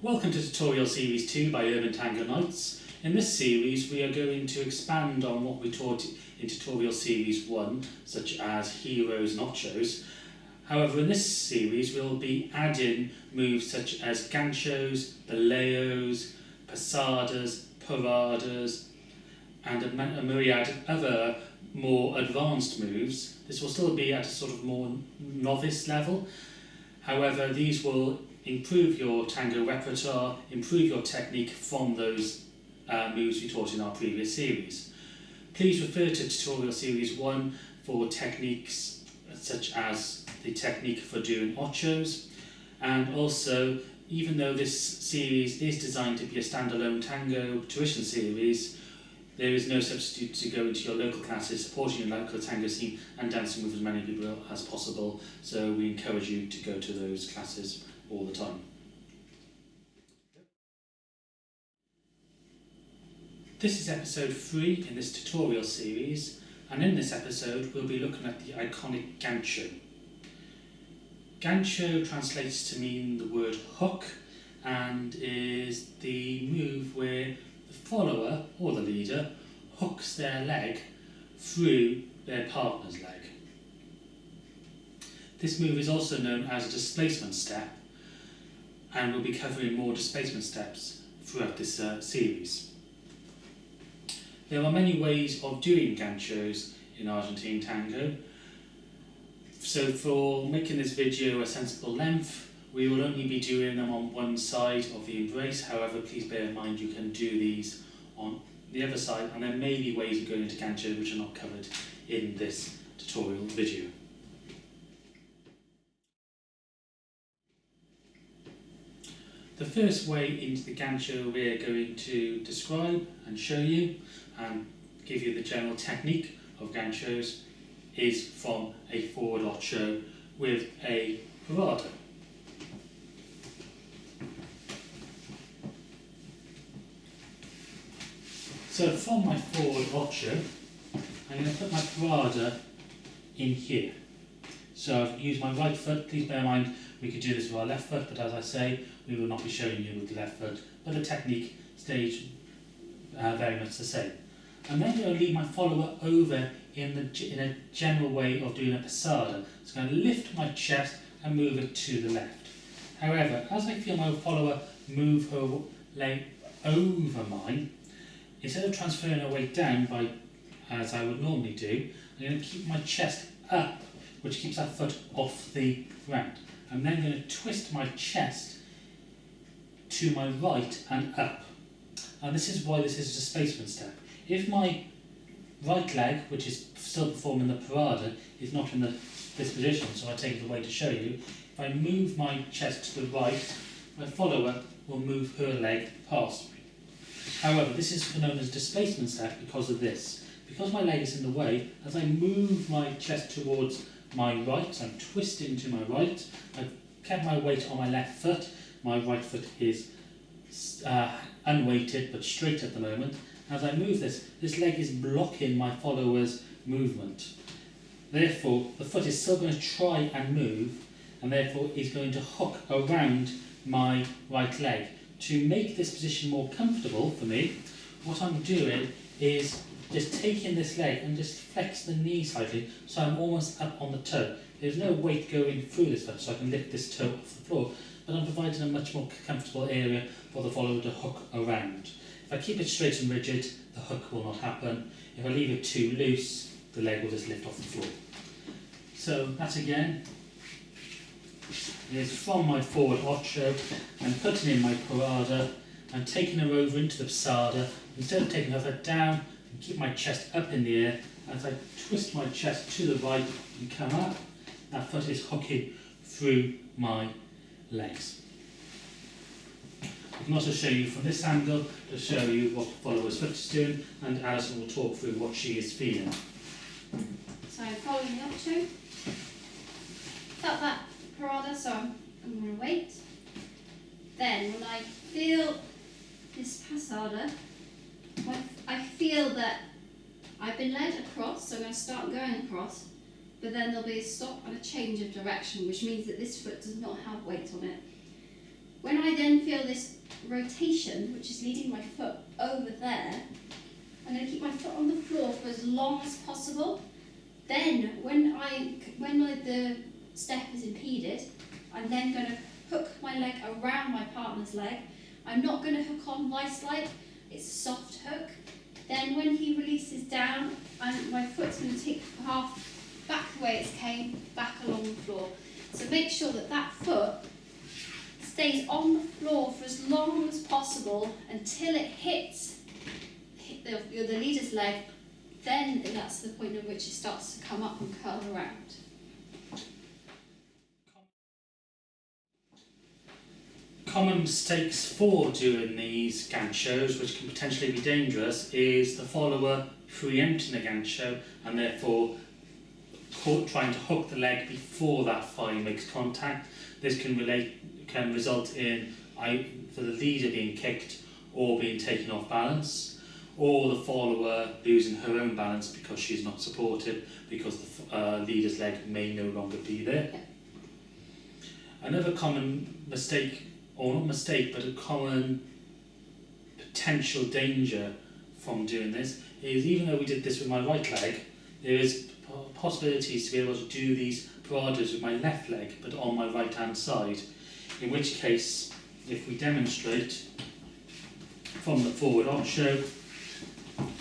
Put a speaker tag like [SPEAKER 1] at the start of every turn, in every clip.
[SPEAKER 1] Welcome to Tutorial Series 2 by Urban Tango Nights. In this series we are going to expand on what we taught in Tutorial Series 1, such as Heroes and Ochos. However, in this series we'll be adding moves such as Ganchos, Boleos, Pasadas, Paradas, and a myriad of other more advanced moves. This will still be at a sort of more novice level. However, these will improve your tango repertoire, improve your technique from those moves we taught in our previous series. Please refer to Tutorial Series 1 for techniques such as the technique for doing ochos, and also, even though this series is designed to be a standalone tango tuition series, there is no substitute to go into your local classes, supporting your local tango scene and dancing with as many people as possible, so we encourage you to go to those classes all the time. This is episode 3 in this tutorial series, and in this episode we'll be looking at the iconic Gancho. Gancho translates to mean the word hook and is the move where the follower or the leader hooks their leg through their partner's leg. This move is also known as a displacement step, and we'll be covering more displacement steps throughout this series. There are many ways of doing ganchos in Argentine tango, so for making this video a sensible length, we will only be doing them on one side of the embrace. However, please bear in mind you can do these on the other side, and there may be ways of going into gancho which are not covered in this tutorial video. The first way into the gancho we're going to describe and show you and give you the general technique of ganchos is from a forward ocho with a parada. So from my forward ocho, I'm going to put my parada in here. So I've used my right foot. Please bear in mind we could do this with our left foot, but as I say, we will not be showing you with the left foot, but the technique stays very much the same. And then I'm going to lead my follower over in a general way of doing a pasada. So I'm going to lift my chest and move it to the left. However, as I feel my follower move her leg over mine, instead of transferring her weight down as I would normally do, I'm going to keep my chest up, which keeps that foot off the ground. I'm then going to twist my chest to my right and up. And this is why this is a displacement step. If my right leg, which is still performing the parada, is not in this position, so I take it away to show you, if I move my chest to the right, my follower will move her leg past me. However, this is known as displacement step because of this. Because my leg is in the way, as I move my chest towards my right, so I'm twisting to my right, I've kept my weight on my left foot, my right foot is unweighted but straight at the moment. As I move this leg is blocking my follower's movement. Therefore, the foot is still going to try and move, and therefore is going to hook around my right leg. To make this position more comfortable for me, what I'm doing is just taking this leg and just flex the knee slightly so I'm almost up on the toe. There's no weight going through this foot, so I can lift this toe off the floor, but I'm providing a much more comfortable area for the follower to hook around. If I keep it straight and rigid, the hook will not happen. If I leave it too loose, the leg will just lift off the floor. So that again is from my forward ocho. I'm putting in my parada, I'm taking her over into the pasada. Instead of taking her foot down, I keep my chest up in the air. As I twist my chest to the right and come up, that foot is hooking through my legs. I can also show you from this angle to show you what the follower's foot is doing, and Alison will talk through what she is feeling.
[SPEAKER 2] So I'm following the ocho. Felt that parada, so I'm going to wait. Then when I feel this pasada, I feel that I've been led across, so I'm going to start going across, but then there'll be a stop and a change of direction, which means that this foot does not have weight on it. When I then feel this rotation, which is leading my foot over there, I'm going to keep my foot on the floor for as long as possible. Then, when the step is impeded, I'm then going to hook my leg around my partner's leg. I'm not going to hook on my slide, it's a soft hook. Then when he releases down, my foot's going to take half back the way it came, back along the floor. So make sure that that foot stays on the floor for as long as possible until it hits the leader's leg. Then that's the point at which it starts to come up and curl around.
[SPEAKER 1] Common mistakes for doing these ganchos, which can potentially be dangerous, is the follower preempting the gancho and therefore trying to hook the leg before that thigh makes contact. This can result in for the leader being kicked or being taken off balance, or the follower losing her own balance because she's not supported because the leader's leg may no longer be there. Another common mistake, or not mistake, but a common potential danger from doing this is, even though we did this with my right leg, there is possibilities to be able to do these paradas with my left leg but on my right hand side, in which case, if we demonstrate from the forward ocho,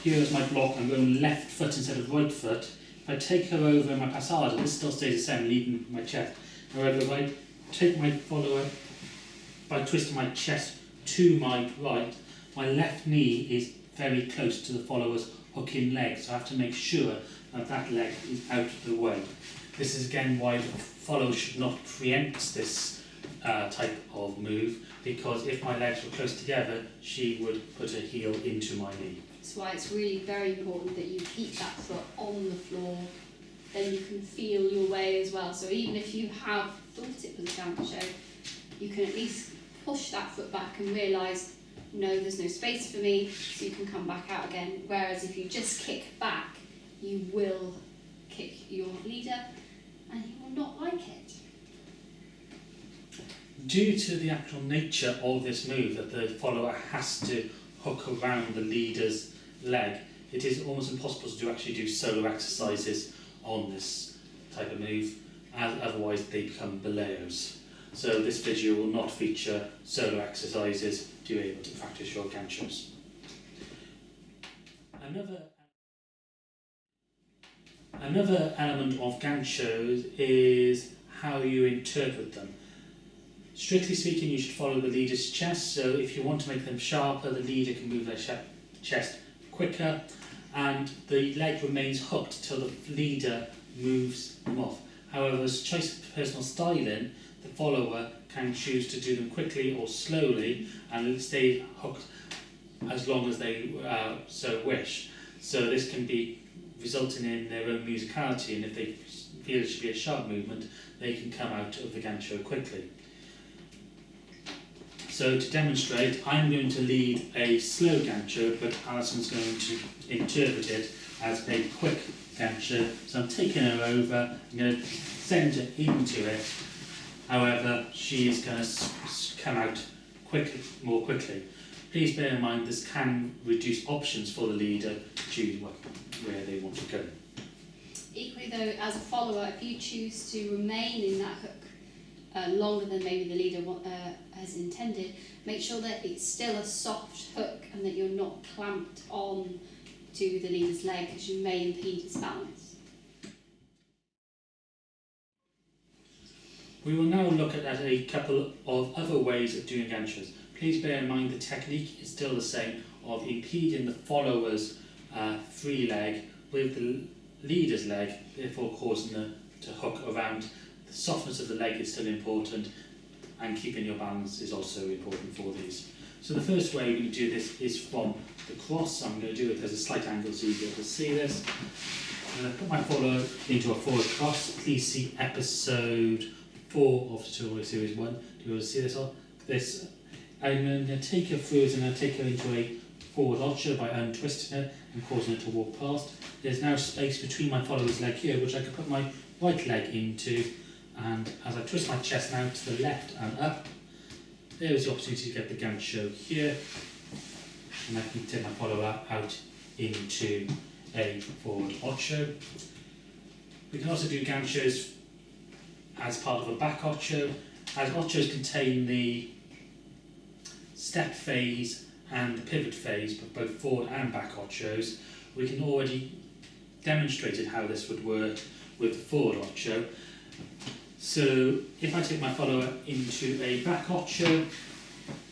[SPEAKER 1] here's my block, I'm going left foot instead of right foot. If I take her over my passada, this still stays the same, leaving my chest. However, if I take my follower by twisting my chest to my right, my left knee is very close to the follower's hooking leg, so I have to make sure that that leg is out of the way. This is again why the follower should not preempt this type of move, because if my legs were close together, she would put her heel into my knee.
[SPEAKER 2] That's why it's really very important that you keep that foot on the floor, then you can feel your way as well. So even if you have thought it was a gancho, you can at least push that foot back and realise, no, there's no space for me, so you can come back out again. Whereas if you just kick back, you will kick your leader and he will not like it.
[SPEAKER 1] Due to the actual nature of this move, that the follower has to hook around the leader's leg, it is almost impossible to actually do solo exercises on this type of move, as otherwise they become Boleos. So this video will not feature solo exercises to be able to practice your ganchos. Another element of ganchos is how you interpret them. Strictly speaking, you should follow the leader's chest, so if you want to make them sharper, the leader can move their chest quicker, and the leg remains hooked till the leader moves them off. However, as choice of personal styling, the follower can choose to do them quickly or slowly and stay hooked as long as they so wish. So this can be resulting in their own musicality, and if they feel it should be a sharp movement, they can come out of the gancho quickly. So to demonstrate, I'm going to lead a slow gancho, but Alison's going to interpret it as a quick gancho. So I'm taking her over, I'm going to send her into it. However, she is going to come out more quickly. Please bear in mind this can reduce options for the leader to choose where they want to go.
[SPEAKER 2] Equally though, as a follower, if you choose to remain in that hook longer than maybe the leader has intended, make sure that it's still a soft hook and that you're not clamped on to the leader's leg, because you may impede his balance.
[SPEAKER 1] We will now look at a couple of other ways of doing ganchos. Please bear in mind the technique is still the same, of impeding the follower's free leg with the leader's leg, therefore causing them to hook around. The softness of the leg is still important, and keeping your balance is also important for these. So the first way we're going to do this is from the cross. I'm going to do it as a slight angle so you'll be able to see this. I'm going to put my follower into a forward cross. Please see episode 4 of Tutorial Series 1 to be able to see this. I'm going to take her through, I'm going to take her into a forward ocho by untwisting her and causing her to walk past. There's now space between my follower's leg here, which I can put my right leg into, and as I twist my chest now to the left and up, there is the opportunity to get the gancho here, and I can take my follower out into a forward ocho. We can also do ganchos as part of a back ocho, as ochos contain the step phase and the pivot phase, but both forward and back ochos. We can already demonstrated how this would work with the forward ocho. So if I take my follower into a back ocho,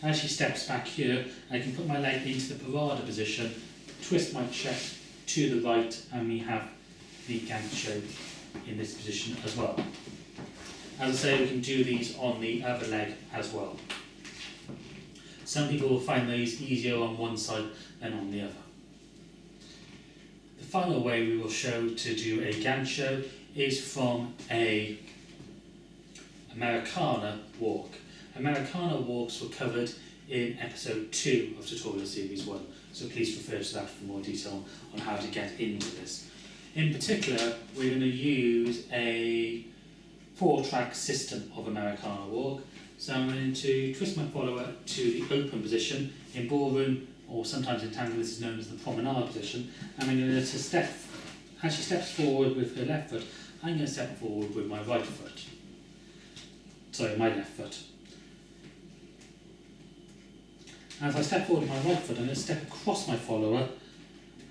[SPEAKER 1] as she steps back here, I can put my leg into the parada position, twist my chest to the right, and we have the gancho in this position as well. As I say, we can do these on the other leg as well. Some people will find these easier on one side than on the other. The final way we will show to do a gancho is from a Americana walk. Americana walks were covered in episode 2 of Tutorial Series 1, so please refer to that for more detail on how to get into this. In particular, we're going to use a 4-track system of Americana walk. So I'm going to twist my follower to the open position. In ballroom, or sometimes in tango, this is known as the promenade position. And I'm going to step, as she steps forward with her left foot, I'm going to step forward with my right foot. Sorry, my left foot. As I step forward with my right foot, I'm going to step across my follower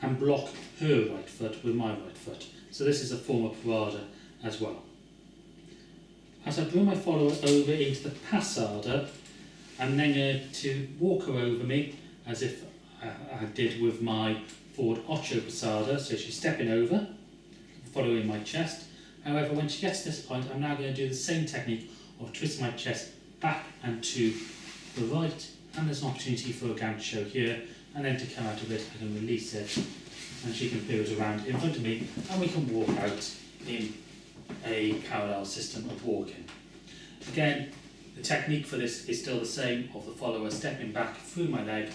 [SPEAKER 1] and block her right foot with my right foot. So this is a form of parada as well. As I bring my follower over into the passada, I'm then going to walk her over me as if I did with my forward ocho pasada. So she's stepping over, following my chest. However, when she gets to this point, I'm now going to do the same technique of twisting my chest back and to the right. And there's an opportunity for a gancho here. And then to come out of it, I can release it. And she can pivot around in front of me. And we can walk out in a parallel system of walking. Again, the technique for this is still the same, of the follower stepping back through my leg,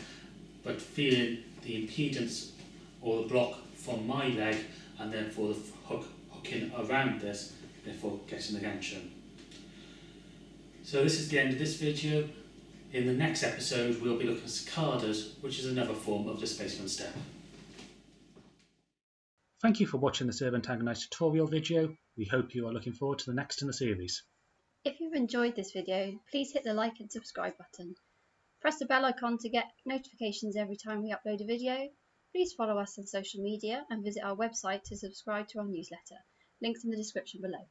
[SPEAKER 1] but feeling the impedance or the block from my leg, and therefore the hooking around this, therefore getting the gancho. So this is the end of this video. In the next episode, we'll be looking at sacadas, which is another form of displacement step. Thank you for watching this Urban Tango Nights tutorial video. We hope you are looking forward to the next in the series.
[SPEAKER 2] If you've enjoyed this video, please hit the like and subscribe button. Press the bell icon to get notifications every time we upload a video. Please follow us on social media and visit our website to subscribe to our newsletter. Links in the description below.